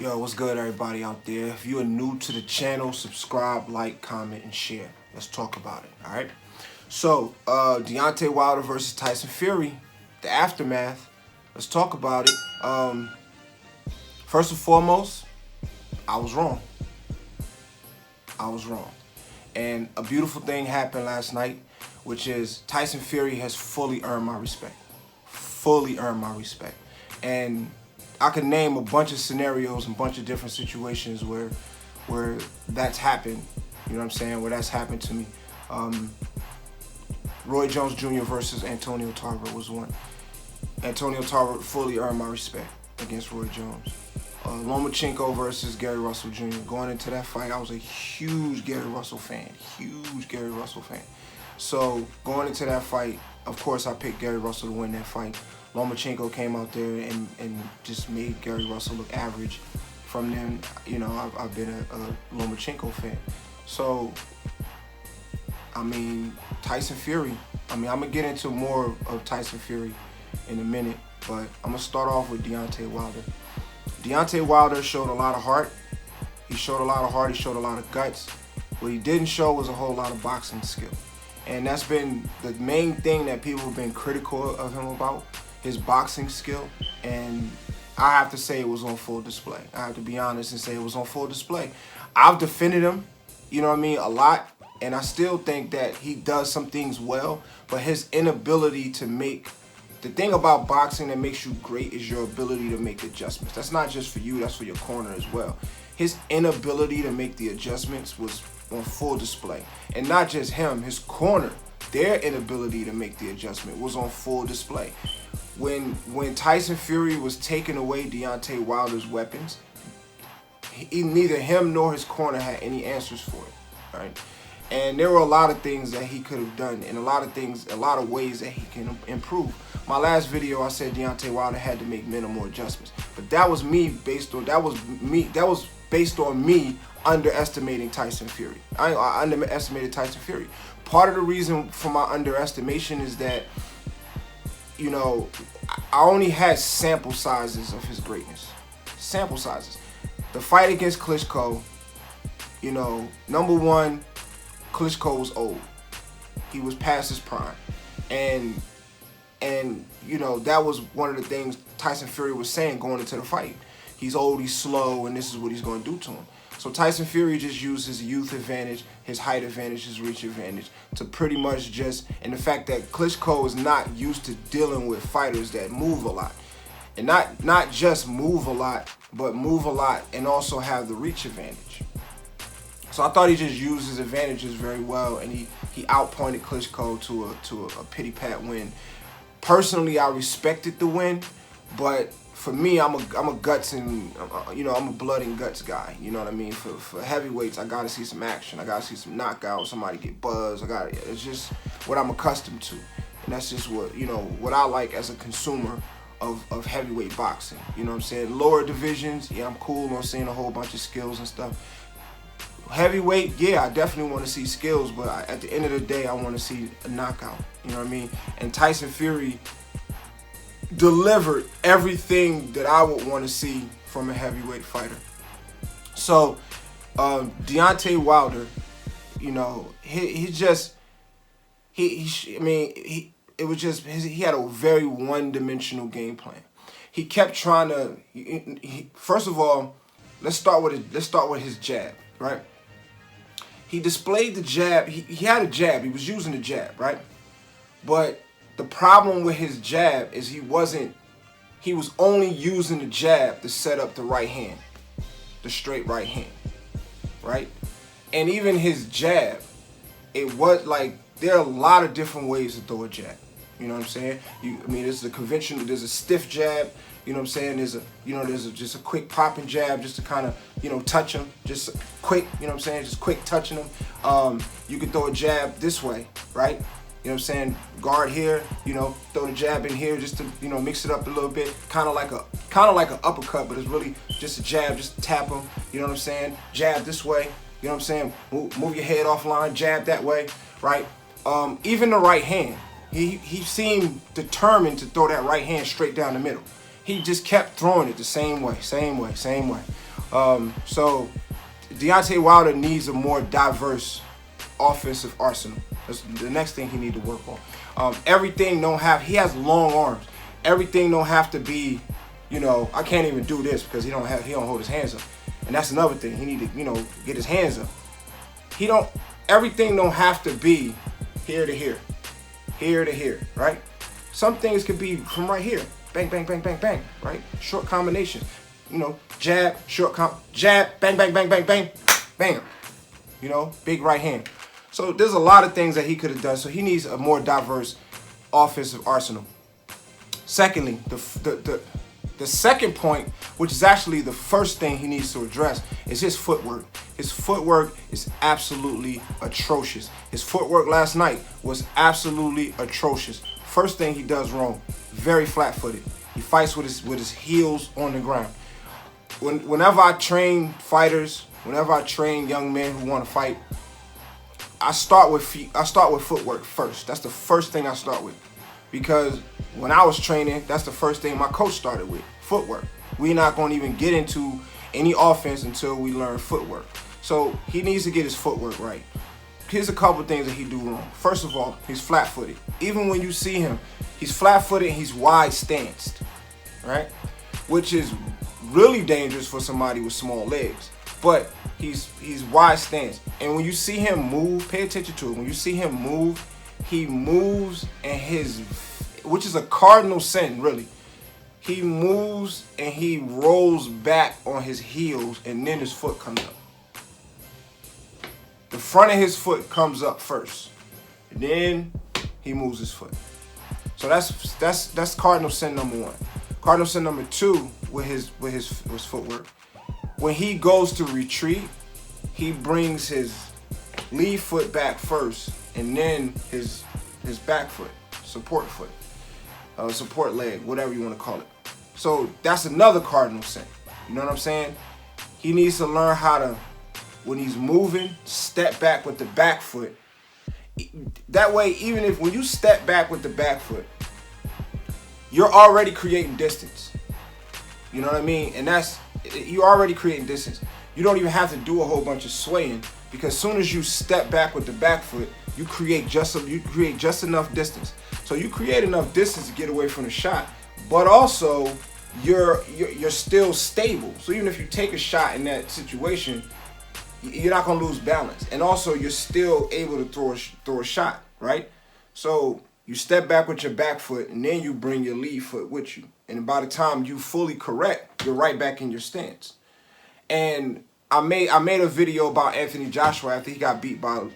Yo, what's good, everybody out there? If you are new to the channel, subscribe, like, comment, and share. Let's talk about it, all right? So, Deantay Wilder versus Tyson Fury, the aftermath. Let's talk about it. First and foremost, I was wrong. And a beautiful thing happened last night, which is Tyson Fury has fully earned my respect. And I can name a bunch of scenarios and a bunch of different situations where that's happened. You know what I'm saying? Where that's happened to me. Roy Jones Jr. versus Antonio Tarver was one. Antonio Tarver fully earned my respect against Roy Jones. Lomachenko versus Gary Russell Jr. Going into that fight, I was a huge Gary Russell fan. So going into that fight, of course, I picked Gary Russell to win that fight. Lomachenko came out there and just made Gary Russell look average. From then, you know, I've been a Lomachenko fan. So, I mean, Tyson Fury. I mean, I'm going to get into more of Tyson Fury in a minute, but I'm going to start off with Deantay Wilder. Deantay Wilder showed a lot of heart. He showed a lot of guts. What he didn't show was a whole lot of boxing skill. And that's been the main thing that people have been critical of him about, his boxing skill. And I have to say it was on full display. I have to be honest and say it was on full display. I've defended him, you know what I mean, a lot. And I still think that he does some things well, but his inability to make, the thing about boxing that makes you great is your ability to make adjustments. That's not just for you, that's for your corner as well. His inability to make the adjustments was on full display. And not just him, his corner, their inability to make the adjustment was on full display. When Tyson Fury was taking away Deantay Wilder's weapons, neither him nor his corner had any answers for it, right? And there were a lot of things that he could have done, and a lot of ways that he can improve. My last video, I said Deantay Wilder had to make minimal adjustments, but that was based on me underestimating Tyson Fury. I underestimated Tyson Fury. Part of the reason for my underestimation is that, you know, I only had sample sizes of his greatness. Sample sizes. The fight against Klitschko, you know, number one, Klitschko was old. He was past his prime. And you know, that was one of the things Tyson Fury was saying going into the fight. He's old, he's slow, and this is what he's going to do to him. So Tyson Fury just used his youth advantage, his height advantage, his reach advantage to pretty much just, and the fact that Klitschko is not used to dealing with fighters that move a lot. And not just move a lot, but move a lot and also have the reach advantage. So I thought he just used his advantages very well, and he outpointed Klitschko to a pity-pat win. Personally, I respected the win, but for me, I'm a guts and, you know, I'm a blood and guts guy. You know what I mean? For heavyweights, I gotta see some action. I gotta see some knockouts. Somebody get buzzed. It's just what I'm accustomed to, and that's just what, you know, what I like as a consumer of heavyweight boxing. You know what I'm saying? Lower divisions, yeah, I'm cool on seeing a whole bunch of skills and stuff. Heavyweight, yeah, I definitely want to see skills, but at the end of the day, I want to see a knockout. You know what I mean? And Tyson Fury delivered everything that I would want to see from a heavyweight fighter. So, Deantay Wilder, you know, he had a very one-dimensional game plan. He kept trying to. First of all, let's start with his jab, right? He displayed the jab. He had a jab. He was using the jab, right? But the problem with his jab is he was only using the jab to set up the right hand, the straight right hand, right? And even his jab, it was like, there are a lot of different ways to throw a jab. You know what I'm saying? I mean, there's a conventional, there's a stiff jab. You know what I'm saying? There's just a quick popping jab just to kind of, you know, touch him. Just quick, you know what I'm saying? Just quick touching him. You can throw a jab this way, right? You know what I'm saying? Guard here, you know, throw the jab in here just to, you know, mix it up a little bit. Kind of like an uppercut, but it's really just a jab, just tap him. You know what I'm saying? Jab this way. You know what I'm saying? Move your head offline, jab that way, right? Even the right hand. He seemed determined to throw that right hand straight down the middle. He just kept throwing it the same way. So Deantay Wilder needs a more diverse offensive arsenal. That's the next thing he need to work on. Everything don't have. He has long arms. Everything don't have to be. I can't even do this because he don't hold his hands up, and that's another thing. He need to get his hands up. Everything don't have to be here to here, here to here, right? Some things could be from right here, bang, bang, bang, bang, bang, right? Short combinations, jab, jab, bang, bang, bang, bang, bang, bam. Big right hand. So there's a lot of things that he could have done. So he needs a more diverse offensive arsenal. Secondly, the second point, which is actually the first thing he needs to address, is his footwork. His footwork is absolutely atrocious. His footwork last night was absolutely atrocious. First thing he does wrong, very flat-footed. He fights with his heels on the ground. Whenever I train fighters, whenever I train young men who want to fight, I start with footwork first. That's the first thing I start with. Because when I was training, that's the first thing my coach started with, footwork. We're not going to even get into any offense until we learn footwork. So he needs to get his footwork right. Here's a couple things that he do wrong. First of all, he's flat-footed. Even when you see him, he's flat-footed and he's wide-stanced, right? Which is really dangerous for somebody with small legs. But he's wide-stanced. And when you see him move, pay attention to it. When you see him move, he moves and which is a cardinal sin, really. He moves and he rolls back on his heels and then his foot comes up. The front of his foot comes up first. And then he moves his foot. So that's cardinal sin number one. Cardinal sin number two with his footwork. When he goes to retreat, he brings his lead foot back first and then his back foot, support foot, support leg, whatever you want to call it. So that's another cardinal sin. You know what I'm saying? He needs to learn how to, when he's moving, step back with the back foot. That way, even if when you step back with the back foot, you're already creating distance. You know what I mean? And you're already creating distance. You don't even have to do a whole bunch of swaying, because as soon as you step back with the back foot, you create just enough distance. So you create enough distance to get away from the shot, but also you're still stable. So even if you take a shot in that situation, you're not gonna lose balance, and also you're still able to throw a shot, right? So you step back with your back foot, and then you bring your lead foot with you, and by the time you fully correct, you're right back in your stance. And I made a video about Anthony Joshua after he got beat by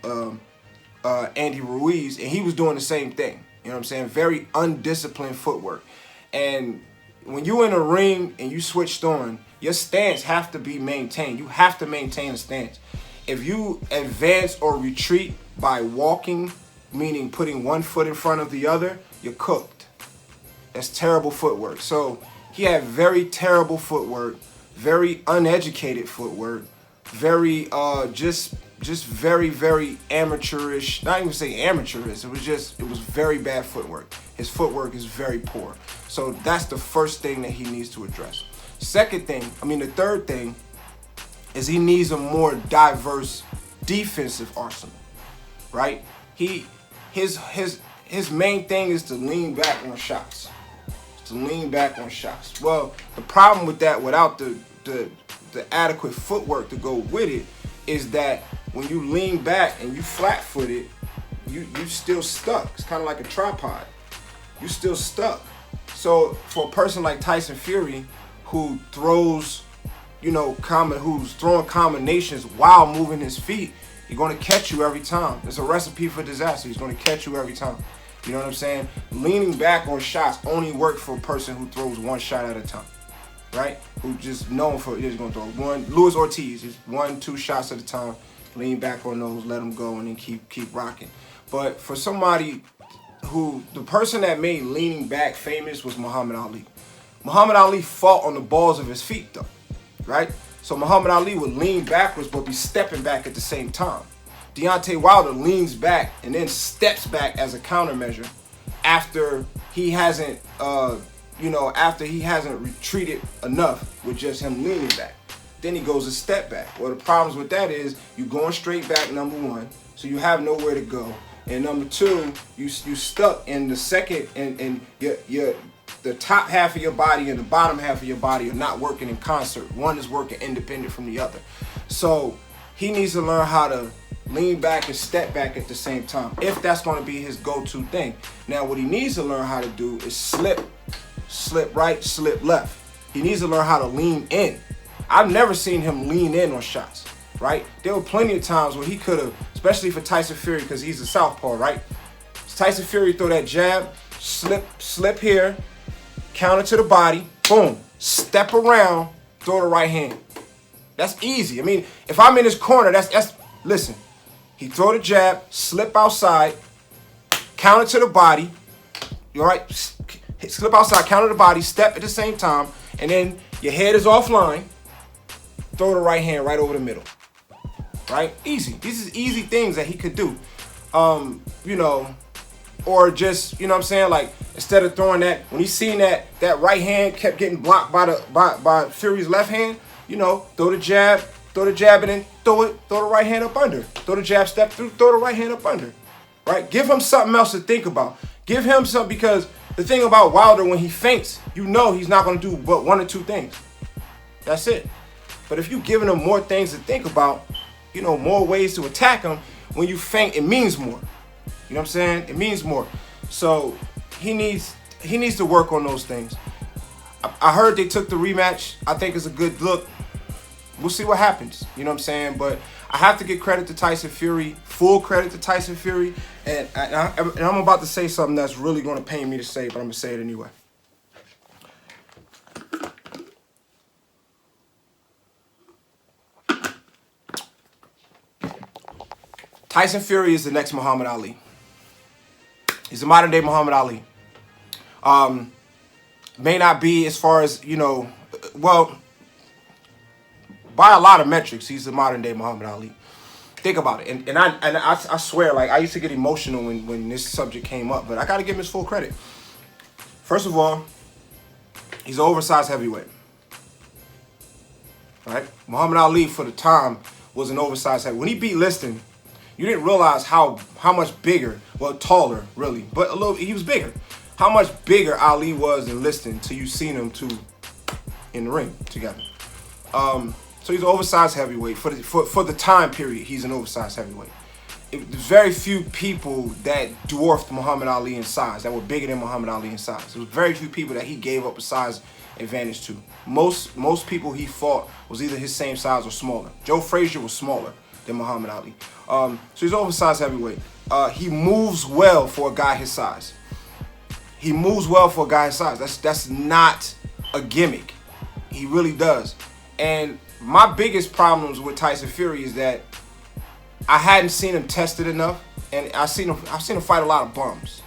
Andy Ruiz, and he was doing the same thing. You know what I'm saying? Very undisciplined footwork. And when you're in a ring and you switched on, your stance have to be maintained. You have to maintain a stance. If you advance or retreat by walking, meaning putting one foot in front of the other, you're cooked. That's terrible footwork. So he had very terrible footwork, very uneducated footwork, very just very, very amateurish. Not even say amateurish. It was very bad footwork. His footwork is very poor. So that's the first thing that he needs to address. The third thing is he needs a more diverse defensive arsenal, right? His main thing is to lean back on shots. Well, the problem with that, without the adequate footwork to go with it, is that when you lean back and you flat-footed, you still stuck. It's kind of like a tripod. You still stuck. So for a person like Tyson Fury, who throws, who's throwing combinations while moving his feet, he's going to catch you every time. It's a recipe for disaster. He's going to catch you every time. You know what I'm saying? Leaning back on shots only work for a person who throws one shot at a time, right? Who just known for just going to throw one. Luis Ortiz is 1-2 shots at a time. Lean back on those, let them go, and then keep rocking. But for somebody the person that made leaning back famous was Muhammad Ali. Muhammad Ali fought on the balls of his feet, though, right? So Muhammad Ali would lean backwards but be stepping back at the same time. Deantay Wilder leans back and then steps back as a countermeasure after he hasn't retreated enough with just him leaning back. then he goes a step back. Well, the problems with that is you going straight back, number one, so you have nowhere to go. And number two, you stuck in the second, and the top half of your body and the bottom half of your body are not working in concert. One is working independent from the other. So he needs to learn how to lean back and step back at the same time, if that's going to be his go-to thing. Now, what he needs to learn how to do is slip right, slip left. He needs to learn how to lean in. I've never seen him lean in on shots, right? There were plenty of times where he could have, especially for Tyson Fury, because he's a southpaw, right? Tyson Fury throw that jab, slip here, counter to the body, boom, step around, throw the right hand. That's easy. I mean, if I'm in his corner, that's listen. He throw the jab, slip outside, counter to the body. You all right? Slip outside, counter the body, step at the same time, and then your head is offline. Throw the right hand right over the middle. Right? Easy. These is easy things that he could do. You know, or just, you know what I'm saying? Like, instead of throwing that, when he's seen that right hand kept getting blocked by Fury's left hand, you know, throw the jab and then throw the right hand up under. Throw the jab, step through, throw the right hand up under. Right? Give him something else to think about. Give him something, because the thing about Wilder, when he feints, you know he's not going to do but one or two things. That's it. But if you're giving him more things to think about, you know, more ways to attack him, when you feint, it means more. You know what I'm saying? It means more. So he needs to work on those things. I heard they took the rematch. I think it's a good look. We'll see what happens. You know what I'm saying? But I have to give credit to Tyson Fury, full credit to Tyson Fury. And I'm about to say something that's really going to pain me to say, but I'm going to say it anyway. Tyson Fury is the next Muhammad Ali. He's a modern day Muhammad Ali. May not be as far as, you know, well, by a lot of metrics, he's the modern day Muhammad Ali. Think about it. And I swear, like, I used to get emotional when this subject came up, but I got to give him his full credit. First of all, he's an oversized heavyweight. Right? Muhammad Ali, for the time, was an oversized heavyweight. When he beat Liston, you didn't realize how much bigger, well, taller, really, but he was bigger. How much bigger Ali was than Liston until you seen them two in the ring together. So he's an oversized heavyweight. For the time period, he's an oversized heavyweight. There's very few people that dwarfed Muhammad Ali in size, that were bigger than Muhammad Ali in size. There was very few people that he gave up a size advantage to. Most people he fought was either his same size or smaller. Joe Frazier was smaller than Muhammad Ali. So he's an oversized heavyweight. He moves well for a guy his size. He moves well for a guy his size. That's not a gimmick. He really does. And my biggest problems with Tyson Fury is that I hadn't seen him tested enough, and I've seen him fight a lot of bums.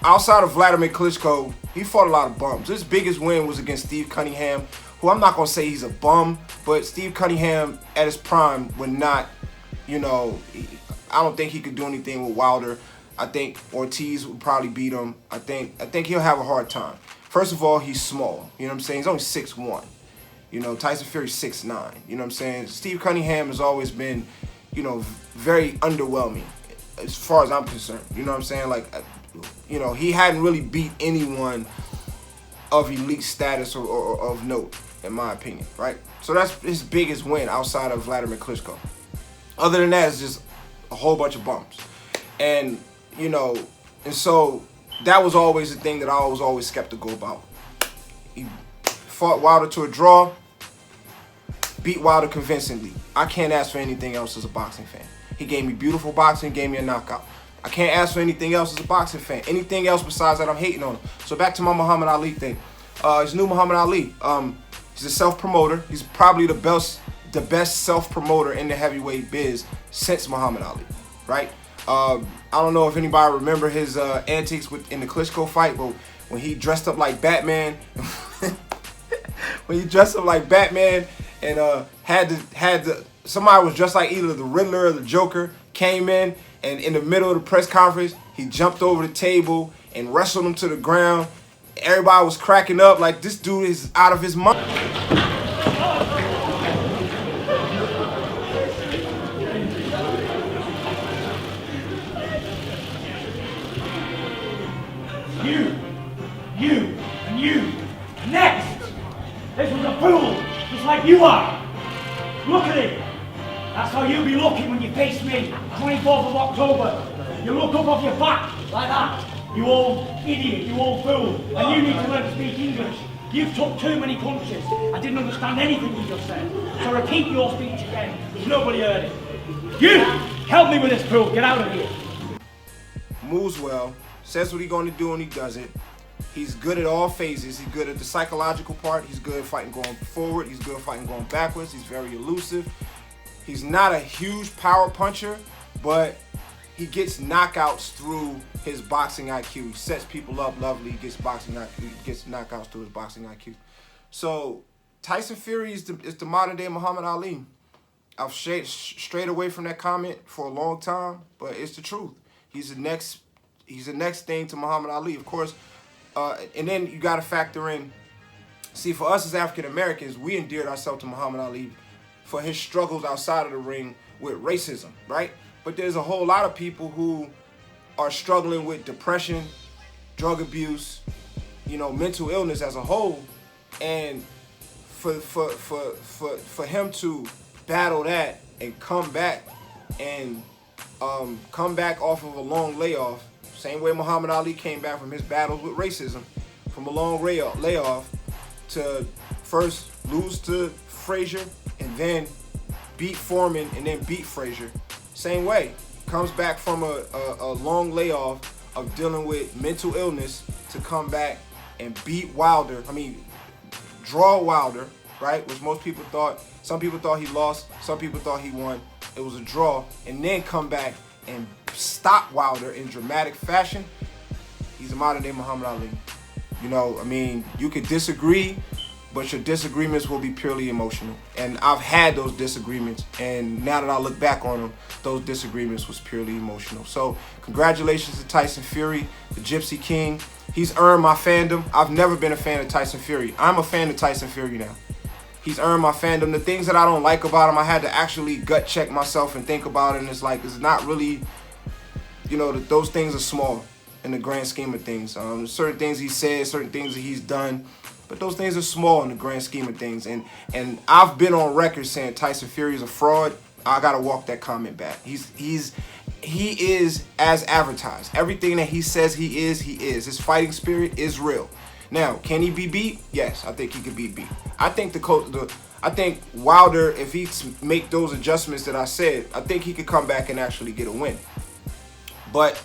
Outside of Vladimir Klitschko, he fought a lot of bums. His biggest win was against Steve Cunningham, who I'm not going to say he's a bum, but Steve Cunningham at his prime would not, you know, I don't think he could do anything with Wilder. I think Ortiz would probably beat him. I think he'll have a hard time. First of all, he's small. You know what I'm saying? He's only 6'1". You know, Tyson Fury's 6'9". You know what I'm saying? Steve Cunningham has always been, you know, very underwhelming as far as I'm concerned. You know what I'm saying? Like, you know, he hadn't really beat anyone of elite status or of note, in my opinion, right? So that's his biggest win outside of Vladimir Klitschko. Other than that, it's just a whole bunch of bumps. And, you know, and so that was always the thing that I was always skeptical about. He fought Wilder to a draw, beat Wilder convincingly. I can't ask for anything else as a boxing fan. He gave me beautiful boxing, gave me a knockout. I can't ask for anything else as a boxing fan. Anything else besides that, I'm hating on him. So back to my Muhammad Ali thing. His new Muhammad Ali. He's a self-promoter. He's probably the best self-promoter in the heavyweight biz since Muhammad Ali, right? I don't know if anybody remember his antics in the Klitschko fight, but when he dressed up like Batman, and somebody was dressed like either the Riddler or the Joker, came in, and in the middle of the press conference, he jumped over the table and wrestled him to the ground. Everybody was cracking up like this dude is out of his mind. like you are. Look at it. That's how you'll be looking when you face me, 24th of October. You look up off your back, like that. You old idiot, you old fool. And you need to learn to speak English. You've took too many punches. I didn't understand anything you just said. So repeat your speech again, because nobody heard it. You, help me with this fool, get out of here. Moves well, says what he's going to do and he does it. He's good at all phases. He's good at the psychological part. He's good at fighting going forward. He's good at fighting going backwards. He's very elusive. He's not a huge power puncher, but he gets knockouts through his boxing IQ. He sets people up lovely. He gets knockouts through his boxing IQ. So Tyson Fury is the modern day Muhammad Ali. I've strayed away from that comment for a long time, but it's the truth. He's the next thing to Muhammad Ali, of course. And then you got to factor in, see, for us as African Americans, we endeared ourselves to Muhammad Ali for his struggles outside of the ring with racism, right? But there's a whole lot of people who are struggling with depression, drug abuse, mental illness as a whole, and for him to battle that and come back off of a long layoff, same way Muhammad Ali came back from his battles with racism, from a long layoff to first lose to Frazier and then beat Foreman and then beat Frazier. Same way, comes back from a long layoff of dealing with mental illness to come back and beat Wilder. Draw Wilder, right? Which most people thought, some people thought he lost, some people thought he won. It was a draw, and then come back and stop Wilder in dramatic fashion. He's a modern day Muhammad Ali. You could disagree, but your disagreements will be purely emotional. And I've had those disagreements, and now that I look back on them, those disagreements was purely emotional. So congratulations to Tyson Fury, the Gypsy King. He's earned my fandom. I've never been a fan of Tyson Fury. I'm a fan of Tyson Fury now. He's earned my fandom. The things that I don't like about him, I had to actually gut check myself and think about it. And it's not really, those things are small in the grand scheme of things. Certain things he says, certain things that he's done, but those things are small in the grand scheme of things. And I've been on record saying Tyson Fury is a fraud. I gotta walk that comment back. He is as advertised. Everything that he says he is. His fighting spirit is real. Now, can he be beat? Yes, I think he could be beat. I think I think Wilder, if he make those adjustments that I said, I think he could come back and actually get a win. But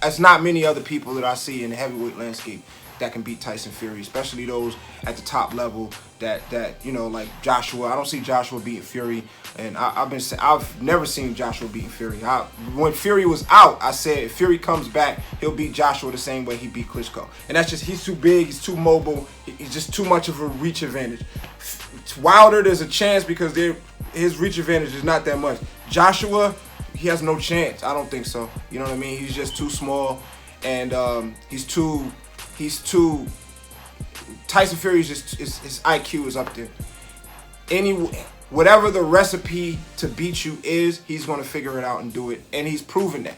it's not many other people that I see in the heavyweight landscape that can beat Tyson Fury, especially those at the top level that like Joshua. I don't see Joshua beating Fury, and I've never seen Joshua beating Fury. When Fury was out, I said if Fury comes back, he'll beat Joshua the same way he beat Klitschko, and that's just, he's too big, he's too mobile, he's just too much of a reach advantage. Wilder, there's a chance because his reach advantage is not that much. Joshua, he has no chance. I don't think so. You know what I mean? He's just too small, and he's too. Tyson Fury is just, his IQ is up there. Whatever the recipe to beat you is, he's gonna figure it out and do it, and he's proven that.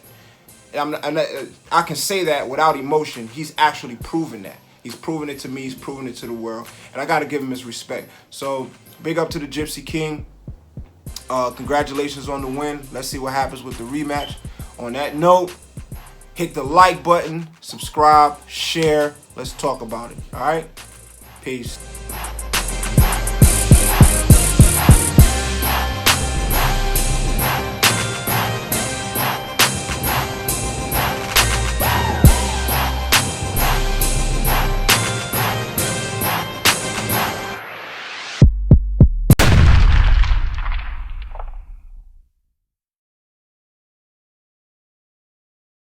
I can say that without emotion. He's actually proven that. He's proven it to me. He's proven it to the world, and I gotta give him his respect. So big up to the Gypsy King. Congratulations on the win. Let's see what happens with the rematch. On that note, hit the like button, subscribe, share. Let's talk about it. All right? Peace.